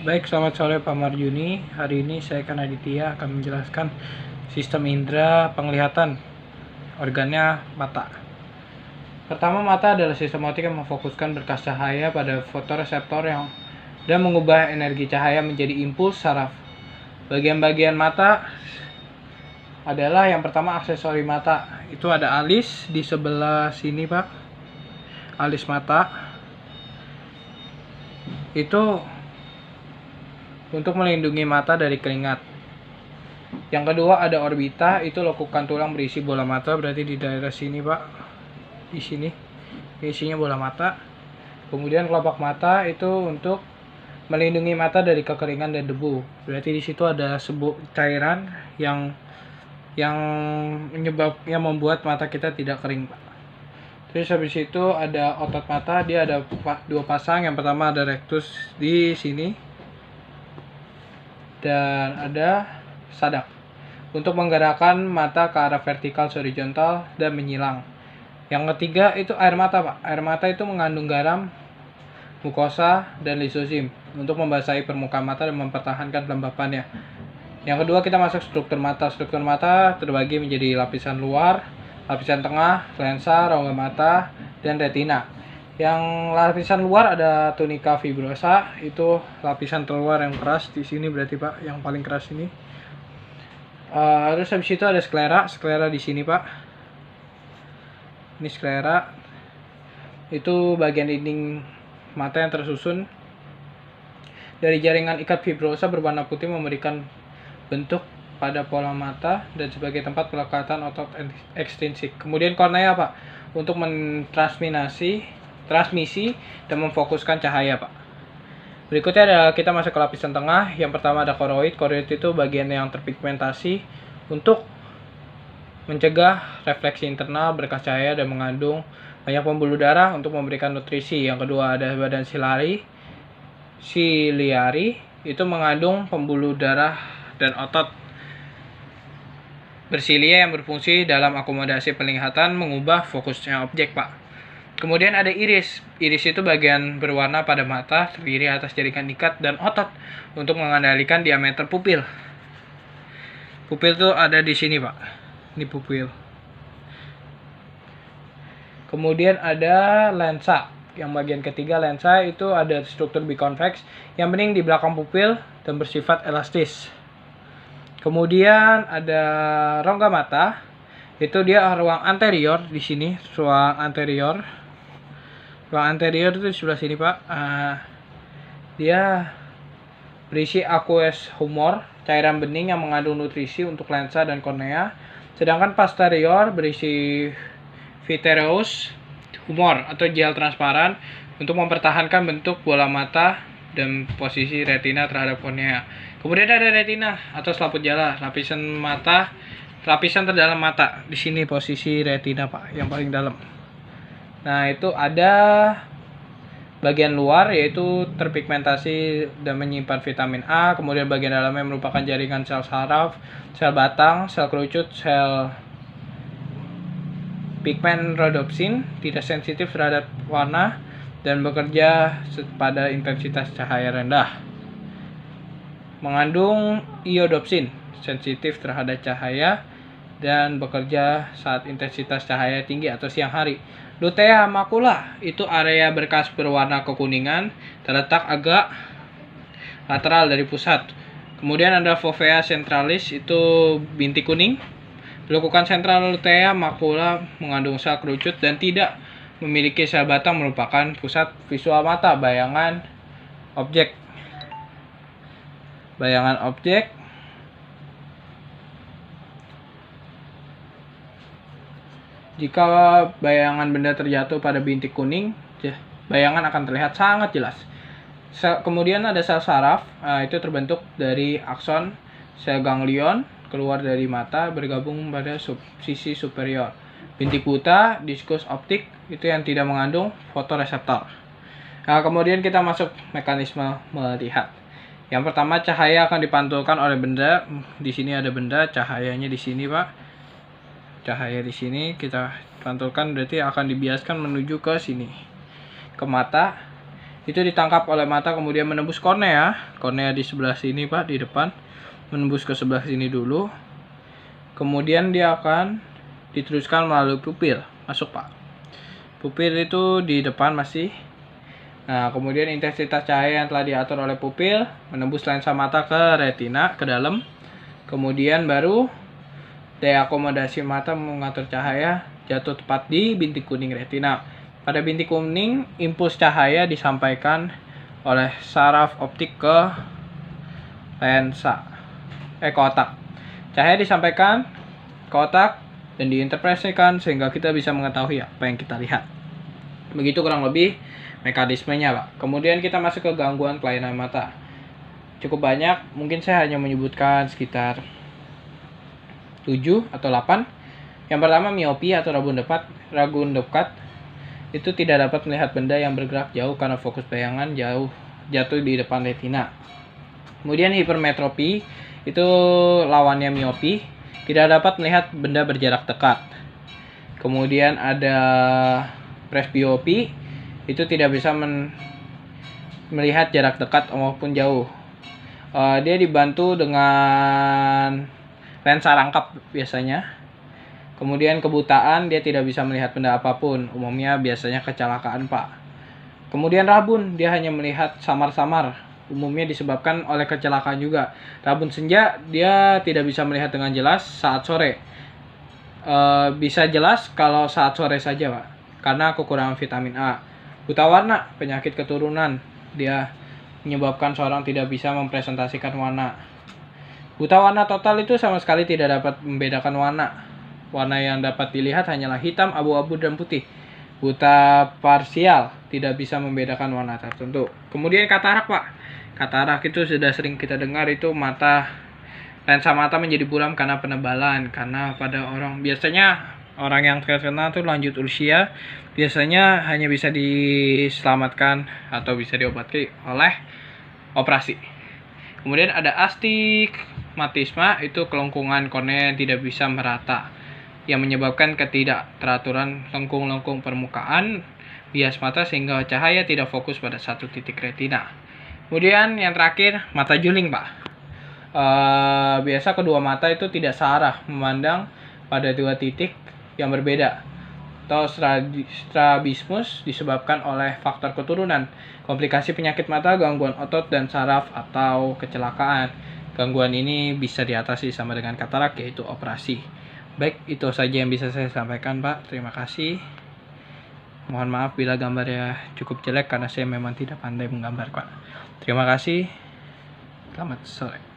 Baik, selamat sore Pak Marjuni. Hari ini saya Aditya akan menjelaskan sistem indera penglihatan organnya mata. Pertama, mata adalah sistem optik yang memfokuskan berkas cahaya pada fotoreseptor dan mengubah energi cahaya menjadi impuls saraf. Bagian-bagian mata adalah yang pertama aksesori mata. Itu ada alis di sebelah sini, Pak. Alis mata. Itu untuk melindungi mata dari keringat. Yang kedua ada orbita, itu lekukan tulang berisi bola mata, berarti di daerah sini, Pak. Di sini isinya bola mata. Kemudian kelopak mata itu untuk melindungi mata dari kekeringan dan debu. Berarti di situ ada cairan yang membuat mata kita tidak kering, Pak. Terus habis itu ada otot mata, dia ada dua pasang. Yang pertama ada rectus di sini dan ada sadak untuk menggerakkan mata ke arah vertikal, horizontal, dan menyilang. Yang ketiga itu air mata, Pak. Air mata itu mengandung garam, mukosa, dan lisosim untuk membasahi permukaan mata dan mempertahankan kelembapannya. Yang kedua kita masuk struktur mata. Struktur mata terbagi menjadi lapisan luar, lapisan tengah, lensa, rongga mata, dan retina. Yang lapisan luar ada tunika fibrosa, itu lapisan terluar yang keras di sini, berarti Pak, yang paling keras ini. Terus habis itu ada sklera di sini, Pak. Ini sklera, itu bagian dinding mata yang tersusun dari jaringan ikat fibrosa berwarna putih memberikan bentuk pada pola mata dan sebagai tempat pelekatan otot ekstrinsik. Kemudian kornea, Pak, untuk transmisi dan memfokuskan cahaya, Pak. Berikutnya ada kita masuk ke lapisan tengah. Yang pertama ada koroid. Koroid itu bagian yang terpigmentasi untuk mencegah refleksi internal berkas cahaya dan mengandung banyak pembuluh darah untuk memberikan nutrisi. Yang kedua ada badan siliari, itu mengandung pembuluh darah dan otot bersilia yang berfungsi dalam akomodasi penglihatan, mengubah fokusnya objek, Pak. Kemudian ada iris. Iris itu bagian berwarna pada mata, terdiri atas jaringan ikat dan otot untuk mengendalikan diameter pupil. Pupil itu ada di sini, Pak. Ini pupil. Kemudian ada lensa. Yang bagian ketiga lensa itu ada struktur biconvex yang bening di belakang pupil dan bersifat elastis. Kemudian ada rongga mata. Itu dia ruang anterior di sini, ruang anterior. Ruang anterior itu di sebelah sini, Pak. Dia berisi aqueous humor, cairan bening yang mengandung nutrisi untuk lensa dan kornea. Sedangkan posterior berisi vitreous humor atau gel transparan untuk mempertahankan bentuk bola mata dan posisi retina terhadap kornea. Kemudian ada retina atau selaput jala, lapisan terdalam mata. Di sini posisi retina, Pak, yang paling dalam. Nah, itu ada bagian luar yaitu terpigmentasi dan menyimpan vitamin A. Kemudian bagian dalamnya merupakan jaringan sel saraf, sel batang, sel kerucut, sel pigmen rhodopsin, tidak sensitif terhadap warna dan bekerja pada intensitas cahaya rendah. Mengandung iodopsin, sensitif terhadap cahaya dan bekerja saat intensitas cahaya tinggi atau siang hari. Lutea macula itu area berkas berwarna kekuningan, terletak agak lateral dari pusat. Kemudian ada fovea centralis, itu bintik kuning. Lekukan sentral lutea macula mengandung sel kerucut dan tidak memiliki sel batang, merupakan pusat visual mata. Bayangan objek jika bayangan benda terjatuh pada bintik kuning, bayangan akan terlihat sangat jelas. Kemudian ada sel saraf, itu terbentuk dari akson, sel ganglion keluar dari mata bergabung pada sisi superior. Bintik buta, diskus optik, itu yang tidak mengandung fotoreseptor. Nah, kemudian kita masuk mekanisme melihat. Yang pertama, cahaya akan dipantulkan oleh benda. Di sini ada benda, cahayanya di sini, Pak. Cahaya di sini kita pantulkan, berarti akan dibiaskan menuju ke sini, ke mata. itu ditangkap oleh mata kemudian menembus kornea. Kornea di sebelah sini Pak, di depan. Menembus ke sebelah sini dulu. Kemudian dia akan diteruskan melalui pupil. Masuk Pak. Pupil itu di depan masih. Nah, kemudian intensitas cahaya yang telah diatur oleh pupil menembus lensa mata ke retina, ke dalam. Kemudian baru daya akomodasi mata mengatur cahaya jatuh tepat di bintik kuning retina. Pada bintik kuning, impuls cahaya disampaikan oleh saraf optik ke lensa, ke otak. Cahaya disampaikan ke otak dan diinterpretasikan sehingga kita bisa mengetahui apa yang kita lihat. Begitu kurang lebih mekanismenya, Pak. Kemudian kita masuk ke gangguan kelainan mata. Cukup banyak, mungkin saya hanya menyebutkan sekitar 7 atau 8. Yang pertama miopi atau rabun dekat. Itu tidak dapat melihat benda yang bergerak jauh karena fokus bayangan jatuh di depan retina. Kemudian hipermetropi, itu lawannya miopi, tidak dapat melihat benda berjarak dekat. Kemudian ada presbiopi, itu tidak bisa melihat jarak dekat maupun jauh. Dia dibantu dengan lensa rangkap biasanya. Kemudian kebutaan, dia tidak bisa melihat benda apapun, umumnya biasanya kecelakaan Pak. Kemudian rabun, dia hanya melihat samar-samar, umumnya disebabkan oleh kecelakaan juga. Rabun senja, dia tidak bisa melihat dengan jelas saat sore. Bisa jelas kalau saat sore saja Pak, karena kekurangan vitamin A. Buta warna, penyakit keturunan, dia menyebabkan seorang tidak bisa mempresentasikan warna. Buta warna total itu sama sekali tidak dapat membedakan warna. Warna yang dapat dilihat hanyalah hitam, abu-abu, dan putih. Buta parsial, tidak bisa membedakan warna tertentu. Kemudian katarak Pak. Katarak itu sudah sering kita dengar, itu lensa mata menjadi buram karena penebalan. Karena pada biasanya orang yang terkena itu lanjut usia, biasanya hanya bisa diselamatkan atau bisa diobati oleh operasi. Kemudian ada astigmatisme, itu kelengkungan kornea yang tidak bisa merata, yang menyebabkan ketidakteraturan lengkung-lengkung permukaan bias mata sehingga cahaya tidak fokus pada satu titik retina. Kemudian yang terakhir, mata juling Pak. Biasa kedua mata itu tidak searah, memandang pada dua titik yang berbeda. Atau strabismus disebabkan oleh faktor keturunan, komplikasi penyakit mata, gangguan otot dan saraf, atau kecelakaan. Gangguan ini bisa diatasi sama dengan katarak, yaitu operasi. Baik, itu saja yang bisa saya sampaikan Pak. Terima kasih. Mohon maaf bila gambarnya cukup jelek karena saya memang tidak pandai menggambar Pak. Terima kasih. Selamat sore.